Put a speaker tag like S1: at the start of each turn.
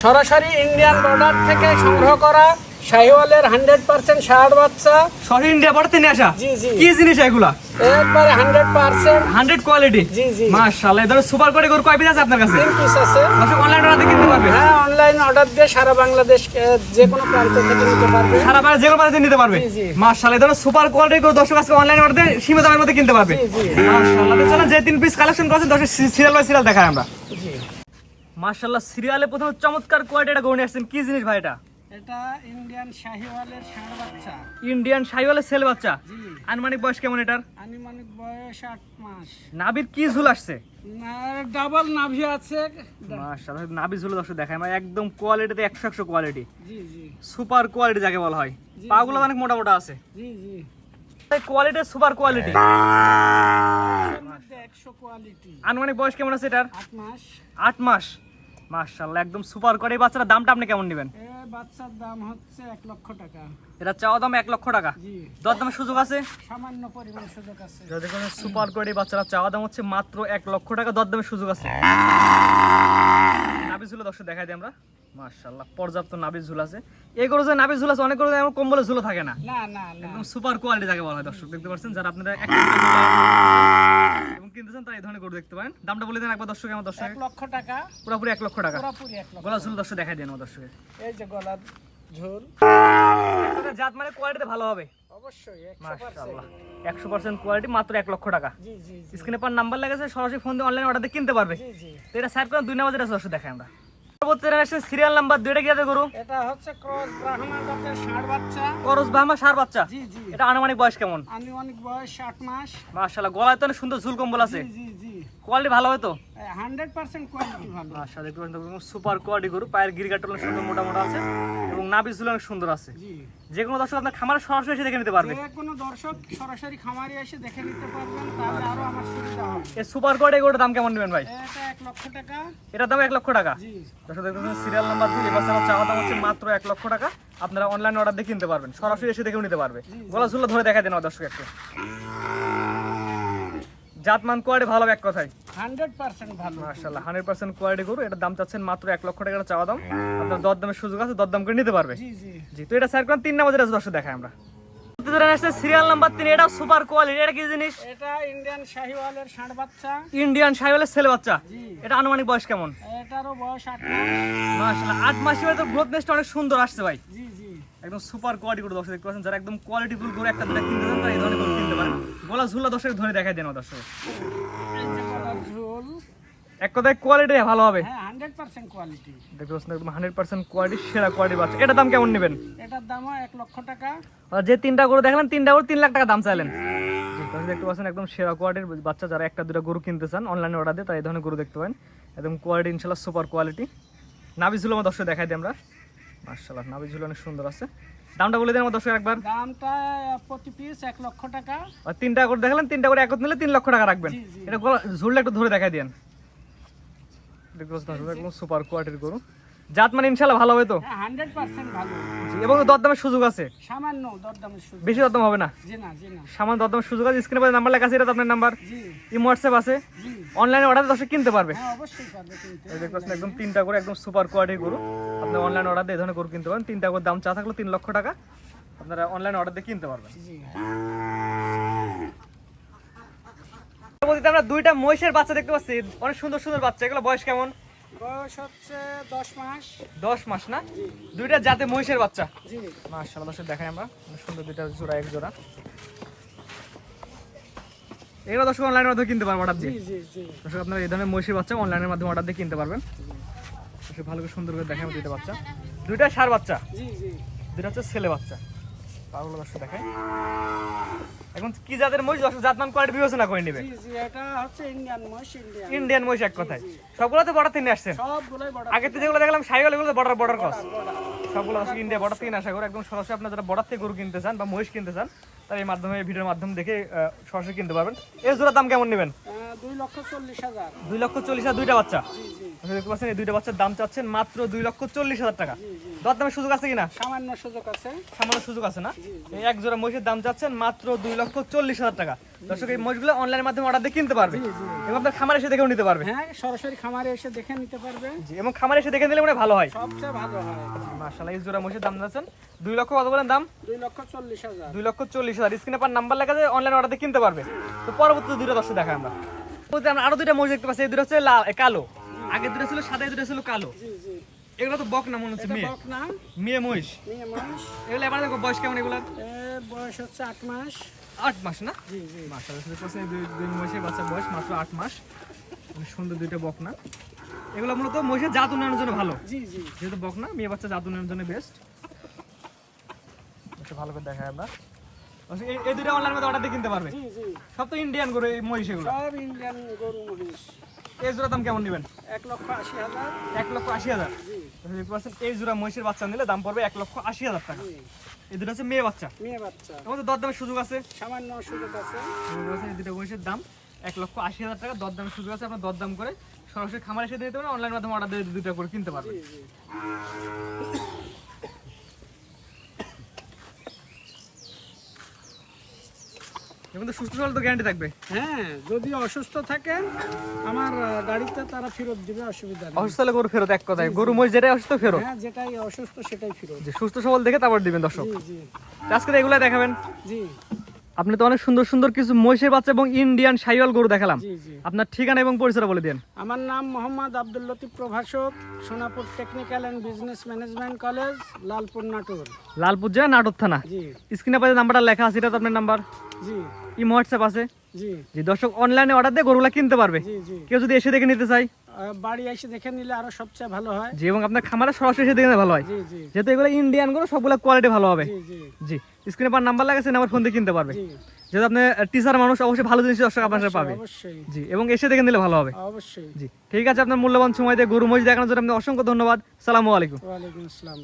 S1: সরাসরি Indian border থেকে সংগ্রহ করা শাহিওয়ালের 100% ষাঁড় বাচ্চা।
S2: সরি ইন্ডিয়া বর্ডার থেকে আসা।
S1: জি জি।
S2: কি জিনিস এগুলা?
S1: একবারে 100%
S2: 100 কোয়ালিটি।
S1: জি জি।
S2: মাশাআল্লাহ, এই ধরনের সুপার কোয়ালিটি গরু কয় পিস আছে আপনার কাছে?
S1: 3 পিস আছে।
S2: দর্শক অনলাইন অর্ডার কিনতে পারবে?
S1: হ্যাঁ, অনলাইন অর্ডার দিয়ে সারা বাংলাদেশ যে কোনো প্রান্ত থেকে নিতে পারবে।
S2: সারা বাংলা যে কোনো প্রান্তে নিতে পারবে।
S1: জি জি।
S2: মাশাআল্লাহ, এই ধরনের সুপার কোয়ালিটি গরু দর্শক আজকে অনলাইন অর্ডার দিয়ে সীমিত দামের মধ্যে কিনতে পারবে।
S1: জি জি।
S2: মাশাআল্লাহ, তো চলেন যে 3 পিস কালেকশন করেছেন দর্শক সিরিয়াল বাই সিরিয়াল দেখাই আমরা।
S1: জি।
S2: মাশাআল্লাহ, সিরিয়ালে প্রথমে চমৎকার কোয়ালিটি এটা গরু নিয়ে আসছেন। কি জিনিস ভাই এটা?
S1: এটা ইন্ডিয়ান শাহিওয়ালের ষাঁড় বাচ্চা।
S2: ইন্ডিয়ান শাহিওয়ালের ছেলে বাচ্চা।
S1: জি।
S2: আনুমানিক বয়স কেমন এটার?
S1: আনুমানিক বয়স 8 মাস।
S2: নাভির কি ঝুল আসছে?
S1: না, ডাবল নাভি আছে।
S2: মাশাআল্লাহ, নাভি ঝুল দর্শক দেখায় আমার একদম কোয়ালিটিতে 100 কোয়ালিটি।
S1: জি জি।
S2: সুপার কোয়ালিটি যাকে বলা হয়।
S1: জি,
S2: পাগুলো অনেক মোটা মোটা আছে।
S1: জি জি।
S2: Quality super quality.
S1: এর মধ্যে 100 কোয়ালিটি।
S2: আনুমানিক বয়স কেমন আছে এটার?
S1: 8 মাস।
S2: 8 মাস। মাশাআল্লাহ, একদম সুপার কোয়ালিটি। বাচ্চাটার দামটা আপনি কেমন নেবেন?
S1: বাচ্চার দাম হচ্ছে 1 লক্ষ টাকা।
S2: এটা চাওয়া দাম 1 লক্ষ টাকা।
S1: জি।
S2: দরদামের সুযোগ আছে?
S1: সামান্য পরিমাণ সুযোগ আছে।
S2: যদি কোনো সুপার কোয়ালিটি বাচ্চারা চাওয়া দাম হচ্ছে মাত্র 1 লক্ষ টাকা, দরদামের সুযোগ আছে। নাভি ঝুলো দর্শক দেখাই দিই আমরা। মাশাআল্লাহ, পর্যাপ্ত নাভি ঝুল আছে। এই গরু যে নাভি ঝুল আছে, অনেক গরু এমন কম্বলে ঝুলো থাকে না।
S1: না না না।
S2: একদম সুপার কোয়ালিটি যাকে বলা হয় দর্শক দেখতে পাচ্ছেন। যারা আপনারা এবং কিনতেছেন তারা এই ধরনের গরু দেখতে পারেন। দামটা বলে দেন একবার দর্শক। আমার দর্শক
S1: 1 লক্ষ টাকা।
S2: পুরোপুরি 1 লক্ষ টাকা।
S1: পুরোপুরি 1 লক্ষ।
S2: গলা ঝুল দর্শক দেখাই দেন আমার দর্শকের।
S1: এই যে গলার ঝোল।
S2: জাত মানে কোয়ালিটিতে ভালো হবে।
S1: অবশ্যই 100%।
S2: মাশাআল্লাহ, 100% কোয়ালিটি, মাত্র 1 লক্ষ টাকা।
S1: জি জি জি।
S2: স্ক্রিনে পর নাম্বার লেগেছে, সরাসরি ফোন দিয়ে অনলাইন অর্ডার দিয়ে কিনতে পারবে।
S1: জি জি।
S2: তো এটা সাইড করে 2 নাম্বার যেটা দর্শক দেখাই আমরা। পরবর্তী আসছে সিরিয়াল নাম্বার 2 টা কি আছে গরু?
S1: এটা হচ্ছে ক্রস ব্রাহ্মণ জাতের ষাঁড় বাচ্চা।
S2: করস বাহামা ষাঁড় বাচ্চা।
S1: জি জি।
S2: এটা আনুমানিক বয়স কেমন?
S1: আনুমানিক বয়স 8 মাস।
S2: মাশাআল্লাহ, গলায় তো অনেক সুন্দর ঝুল কম্বল আছে।
S1: জি জি জি।
S2: কোয়ালিটি ভালো হয় তো?
S1: 100% কোয়ালিটি ভালো।
S2: মাশাআল্লাহ, দেখতে পাচ্ছেন সুপার কোয়ালিটি গরু। পায়ের গিরিগাটা অনেক সুন্দর মোটা মোটা আছে এবং নাভি ঝুল অনেক সুন্দর আছে।
S1: জি।
S2: যে কোনো দর্শক আপনার খামারে সরাসরি এসে দেখে নিতে পারবে।
S1: যে কোনো দর্শক সরাসরি খামারে এসে দেখে নিতে পারবেন, তাহলে আরো আমার সুবিধা হবে।
S2: এই সুপার কোয়ালিটি গরুর দাম কেমন নেবেন ভাই?
S1: এটা 1 লক্ষ টাকা।
S2: এটার দাম 1 লক্ষ টাকা।
S1: জি।
S2: দর্শক দেখতেছেন সিরিয়াল নাম্বার 2। এবার আমার চাওয়া দাম হচ্ছে মাত্র 1 লক্ষ টাকা। আপনারা অনলাইন অর্ডার দিয়ে কিনতে পারবেন, সরাসরি এসে দেখেও নিতে পারবে। গলা ঝুল ধরে দেখা দেন আমার দর্শক একটু। জাতমান কোয়ালিটি ভালো হবে এক কথায়।
S1: 100% ভালো।
S2: মাশাআল্লাহ, 100% কোয়ালিটি গরু। এটার দাম চাচ্ছেন মাত্র 1 লক্ষ টাকা চাওয়া দাম। আপনার দরদামের সুযোগ আছে, দরদাম করে নিতে পারবে।
S1: জি জি।
S2: জি, তো এটা সাইড করেন 3 নাম্বার যেটা দর্শক দেখাই আমরা। সিরিয়াল নাম্বার 3, এটা সুপার কোয়ালিটি। এটা কি জিনিস?
S1: এটা ইন্ডিয়ান শাহিওয়ালের ষাঁড় বাচ্চা।
S2: ইন্ডিয়ান শাহিওয়ালের ছেলে বাচ্চা।
S1: জি।
S2: এটা আনুমানিক বয়স কেমন?
S1: এটারও বয়স 8 মাস।
S2: মাশাআল্লাহ, 8 মাসের মধ্যে গ্রোথ নেসটা অনেক সুন্দর আসছে ভাই।
S1: জি জি।
S2: একদম সুপার কোয়ালিটি গরু দর্শক দেখতে পাচ্ছেন। যারা একদম কোয়ালিটি ফুল গরু একটা দুটো কিনতে চান তারা এই ধরনের গরু কিনতে পারেন। গলা ঝুলা দর্শক ধরে দেখাই দেন দর্শক।
S1: এই যে গলার ঝোল।
S2: এক কথায় কোয়ালিটি ভালো হবে।
S1: হ্যাঁ, 100% কোয়ালিটি।
S2: দেখতে পাচ্ছেন একদম 100% কোয়ালিটি, সেরা কোয়ালিটি বাচ্চা। এটার দাম কেমন নেবেন?
S1: এটার দামও 1 লক্ষ টাকা।
S2: আর যে 3টা গরু দেখলেন, 3টা গরু 3 লাখ টাকা দাম চাইলেন। জি, দর্শক দেখতে পাচ্ছেন একদম সেরা কোয়ালিটির বাচ্চা। যারা একটা দুটো গরু কিনতে চান অনলাইনে অর্ডার দিয়ে তারা এই ধরনের গরু দেখতে পারেন। একদম কোয়ালিটি ইনশাআল্লাহ সুপার কোয়ালিটি। নাভি ঝুল আমার দর্শক দেখাই দিই আমরা। মাশাআল্লাহ, নাভি ঝুল অনেক সুন্দর আছে। দামটা বলে দেন আমার দর্শক একবার।
S1: দামটা প্রতি পিস 1 লক্ষ টাকা।
S2: আর 3টা গরু দেখলেন, 3টা গরু একত্র নিলে 3 লক্ষ টাকা রাখবেন।
S1: জি, জি।
S2: এটা গলা ঝুলটা একটু ধরে দেখাই দেন। দেখতে পাচ্ছেন একদম সুপার কোয়ালিটির গরু। জাত মানে ইনশাআল্লাহ ভালো হবে তো?
S1: হ্যাঁ, 100% ভালো।
S2: জি, এবং দরদামের সুযোগ আছে।
S1: সামান্য দরদামের সুযোগ।
S2: বেশি দরদাম হবে না।
S1: জি না জি না।
S2: সামান্য দরদামের সুযোগ আছে। স্ক্রিনে নাম্বার লেখা আছে, এটা তো আপনার নাম্বার।
S1: জি
S2: ইমো হোয়াটসঅ্যাপ আছে।
S1: জি।
S2: অনলাইনে অর্ডার দর্শক কিনতে পারবে।
S1: হ্যাঁ, অবশ্যই পারবে কিনতে।
S2: এই দেখতে পাচ্ছেন একদম 3টা করে একদম সুপার কোয়ালিটির গরু। আপনি অনলাইন অর্ডার দিয়ে এই ধরনের গরু কিনতে পারেন। 3টা করে দাম চা থাকলো 3 লক্ষ টাকা। আপনারা অনলাইন অর্ডার দিয়ে কিনতে পারবেন।
S1: জি।
S2: পরবর্তীতে আমরা 2টা মহিষের বাচ্চা দেখতে পাচ্ছি, অনেক সুন্দর সুন্দর বাচ্চা। এগুলো বয়স কেমন?
S1: বয়স হচ্ছে 10 মাস।
S2: 10 মাস না? 2টা জাতে মহিষের বাচ্চা।
S1: জি।
S2: মাশাআল্লাহ, দর্শক দেখাই আমরা। অনেক সুন্দর 2টা জোড়া, এক জোড়া। এগুলো দর্শক অনলাইনের মাধ্যমে কিনতে পারবেন অর্ডার
S1: জি
S2: দিয়ে।
S1: জি জি।
S2: দর্শক আপনারা এই ধরনের মহিষের বাচ্চা অনলাইনের মাধ্যমে অর্ডার দিয়ে কিনতে পারবেন। দর্শক ভালো করে সুন্দর করে দেখাই আমরা 2টা বাচ্চা। 2টা ষাঁড় বাচ্চা,
S1: জি জি।
S2: 2টা হচ্ছে ছেলে বাচ্চা। পাগুলো দর্শক দেখাই। এখন কি জাতের মহিষ দর্শক জাতমান কোয়ালিটি বিবেচনা করে নেবে।
S1: জি জি, এটা হচ্ছে ইন্ডিয়ান মহিষ।
S2: ইন্ডিয়ান মহিষ এক কথায়। সবগুলো তো বর্ডার থেকে আসছেন।
S1: সবগুলোই বড়।
S2: আগে তো যেগুলো দেখলাম শাহিওয়াল, এগুলো বর্ডার বর্ডার ক্রস। সবগুলো দর্শক ইন্ডিয়া বর্ডার থেকে আসা করে একদম সরাসরি আপনারা যারা বর্ডার থেকে গরু কিনতে চান বা মহিষ কিনতে চান তার এই মাধ্যমে ভিডিওর মাধ্যমে দেখে সরাসরি কিনতে পারবেন। এই জোড়ার দাম কেমন নেবেন?
S1: 2,40,000।
S2: 2,40,000 দুইটা বাচ্চা।
S1: জি জি
S2: দেখতে পাচ্ছেন এই দুইটা বাচ্চার দাম চাচ্ছেন মাত্র 2,40,000 টাকা। দর দামের সুযোগ আছে কিনা?
S1: সামান্য সুযোগ আছে।
S2: সামান্য সুযোগ আছে না? এই এক জোড়া মহিষের দাম চাচ্ছেন মাত্র 2,40,000 টাকা। দর্শক এই মহিষগুলো অনলাইনের মাধ্যমে অর্ডার দিয়ে কিনতে পারবে এবং আপনার খামারে এসে দেখেও নিতে পারবে।
S1: হ্যাঁ, সরাসরি খামারে এসে দেখে নিতে পারবে।
S2: জি, এবং খামারে এসে দেখে নিলে মানে ভালো হয়,
S1: সবচেয়ে ভালো হয়।
S2: মাশাআল্লাহ। এই জোড়া মহিষের দাম চাচ্ছেন 2 লক্ষ কত বলেন দাম?
S1: 2,40,000।
S2: 2,40,000। স্ক্রিনে পার নাম্বার লেখা আছে, অনলাইন অর্ডার দিয়ে কিনতে পারবে। তো পরবর্তী দুইটা দর্শক দেখাই আমরা। বলতে আমরা আরো দুইটা মহিষ দেখতে পাচ্ছি। এই দুটো হচ্ছে কালো, আগে দুটো ছিল সাদা, এই দুটো ছিল কালো।
S1: জি জি
S2: এগুলো তো বক না মনে হচ্ছে,
S1: এটা
S2: মেয়ে
S1: বকনা,
S2: মেয়ে মহিষ।
S1: মেয়ে মানুষ।
S2: এগুলো এবার দেখো বয়স কেমন এগুলো?
S1: এর বয়স হচ্ছে 8 মাস।
S2: 8 মাস না?
S1: জি জি
S2: মাশাআল্লাহ। এই দুই মহিষের বাচ্চার বয়স মাত্র 8 মাস। অনেক সুন্দর দুইটা বকনা। এগুলো মূলত মহিষের জাত উন্নয়নের জন্য ভালো।
S1: জি জি
S2: যেহেতু বকনা, মেয়ে বাচ্চা জাত উন্নয়নের জন্য বেস্ট। ভালো করে দেখাই আমরা। এই দুইটা অনলাইনের মধ্যে অর্ডার দিয়ে কিনতে পারবে।
S1: জি জি
S2: সব তো ইন্ডিয়ান গরু এই মহিষ এগুলো।
S1: সব ইন্ডিয়ান গরু মহিষ।
S2: এই জোড়া দাম কেমন নেবেন?
S1: 1,80,000।
S2: 1,80,000।
S1: জি
S2: দেখতে পাচ্ছেন এই জোড়া মহিষের বাচ্চা নিলে দাম পড়বে 1,80,000 টাকা।
S1: জি
S2: এই দুটো হচ্ছে মেয়ে বাচ্চা।
S1: মেয়ে বাচ্চা।
S2: আমাদের দরদামের সুযোগ আছে।
S1: সামান্য সুযোগ আছে।
S2: এই দুটো মহিষের দাম 1,80,000 টাকা। দরদামের সুযোগ আছে, আপনার দরদাম করে সরাসরি খামারে এসে দিতে পারেন, অনলাইনের মাধ্যমে অর্ডার দিয়ে দুটো করে কিনতে পারবেন।
S1: জি জি
S2: এবং তো সুস্থ সবল তো গ্যারান্টি থাকবে।
S1: হ্যাঁ, যদি অসুস্থ থাকেন আমার গাড়িতে তারা ফেরত দিবে, অসুবিধা নেই।
S2: অসুস্থ হলে গরু ফেরত, এক কথায় গরু মহিষ যেটাই অসুস্থ ফেরত।
S1: হ্যাঁ, যেটাই অসুস্থ সেটাই ফেরত।
S2: যে সুস্থ সবল দেখে তারপর দিবেন দর্শক।
S1: জি জি
S2: আজকে এগুলাই দেখাবেন।
S1: জি
S2: আপনি তো অনেক সুন্দর সুন্দর কিছু মহিষের বাচ্চা এবং ইন্ডিয়ান শাহিওয়াল গরু দেখালাম।
S1: জি জি
S2: আপনার ঠিকানা এবং পরিচয় বলে দেন।
S1: আমার নাম মোহাম্মদ আব্দুল লতিফ প্রভাষক, Sonapur technical and business management college, Lalpur, Natore.
S2: Lalpur জেলা, নাটোর থানা।
S1: জি
S2: স্ক্রিনে পাশে নাম্বারটা লেখা আছে, এটা তো আপনার নাম্বার।
S1: জি
S2: ইমো হোয়াটসঅ্যাপ আছে।
S1: জি
S2: জি, দর্শক অনলাইনে অর্ডার দিয়ে গরুগুলা কিনতে পারবে।
S1: জি জি
S2: কেউ যদি এসে দেখে নিতে চায়,
S1: বাড়ি এসে দেখে নিলে আরো সবচেয়ে ভালো হয়।
S2: জি, এবং আপনার খামারে সরাসরি এসে দেখে নিলে ভালো হয়।
S1: জি জি
S2: যেহেতু এগুলো ইন্ডিয়ান গরু, সবগুলো কোয়ালিটি ভালো হবে।
S1: জি জি
S2: জি, স্ক্রিনে পার নাম্বার লাগাছে, নাম্বার ফোন দিয়ে কিনতে পারবে।
S1: জি
S2: যেহেতু আপনি টিচার মানুষ, অবশ্যই ভালো জিনিস দর্শক আপনার সাথে পাবে।
S1: অবশ্যই
S2: জি, এবং এসে দেখে নিলে ভালো হবে।
S1: অবশ্যই।
S2: জি, ঠিক আছে। আপনার মূল্যবান সময় দিয়ে গরু মহিষ দেখানোর জন্য আপনাকে অসংখ্য ধন্যবাদ। সালামু আলাইকুম।
S1: ওয়ালাইকুম আসসালাম।